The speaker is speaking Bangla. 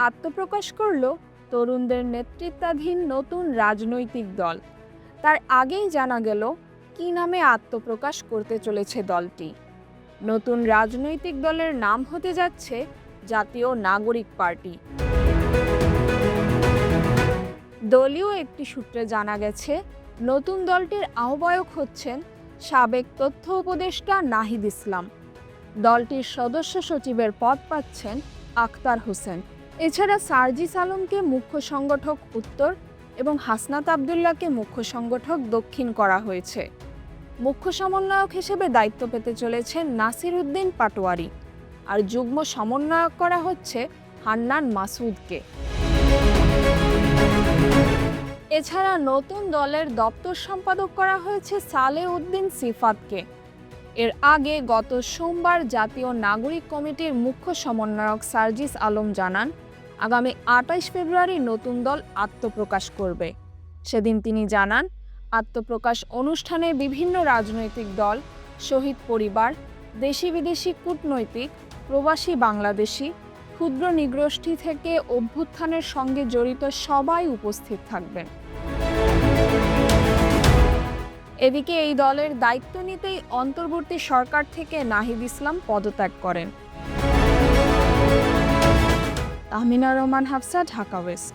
আত্মপ্রকাশ করল তরুণদের নেতৃত্বাধীন নতুন রাজনৈতিক দল। তার আগেই জানা গেল কী নামে আত্মপ্রকাশ করতে চলেছে দলটি। নতুন রাজনৈতিক দলের নাম হতে যাচ্ছে জাতীয় নাগরিক পার্টি। দলীয় একটি সূত্রে জানা গেছে, নতুন দলটির আহ্বায়ক হচ্ছেন সাবেক তথ্য উপদেষ্টা নাহিদ ইসলাম। দলটির সদস্য সচিবের পদ পাচ্ছেন আখতার হোসেন। এছাড়া সার্জিস আলমকে মুখ্য সংগঠক উত্তর এবং হাসনাত আবদুল্লাহকে মুখ্য সংগঠক দক্ষিণ করা হয়েছে। মুখ্য সমন্বয়ক হিসেবে দায়িত্ব পেতে চলেছেন নাসির উদ্দিন পাটোয়ারি, আর যুগ্ম সমন্বয়ক করা হচ্ছে হান্নান মাসুদকে। এছাড়া নতুন দলের দপ্তর সম্পাদক করা হয়েছে সালেহ উদ্দিন সিফাতকে। এর আগে গত সোমবার জাতীয় নাগরিক কমিটির মুখ্য সমন্বয়ক সার্জিস আলম জানান, আগামী ২৮ ফেব্রুয়ারি নতুন দল আত্মপ্রকাশ করবে। সেদিন তিনি জানান, আত্মপ্রকাশ অনুষ্ঠানে বিভিন্ন রাজনৈতিক দল, শহীদ পরিবার, দেশি বিদেশি কূটনৈতিক, প্রবাসী বাংলাদেশি, ক্ষুদ্র নৃগোষ্ঠী থেকে অভ্যুত্থানের সঙ্গে জড়িত সবাই উপস্থিত থাকবেন। এদিকে এই দলের দায়িত্ব নিতেই অন্তর্বর্তী সরকার থেকে নাহিদ ইসলাম পদত্যাগ করেন। তাহমিনা রহমান, হাফসা, ঢাকা ওয়েস্ট।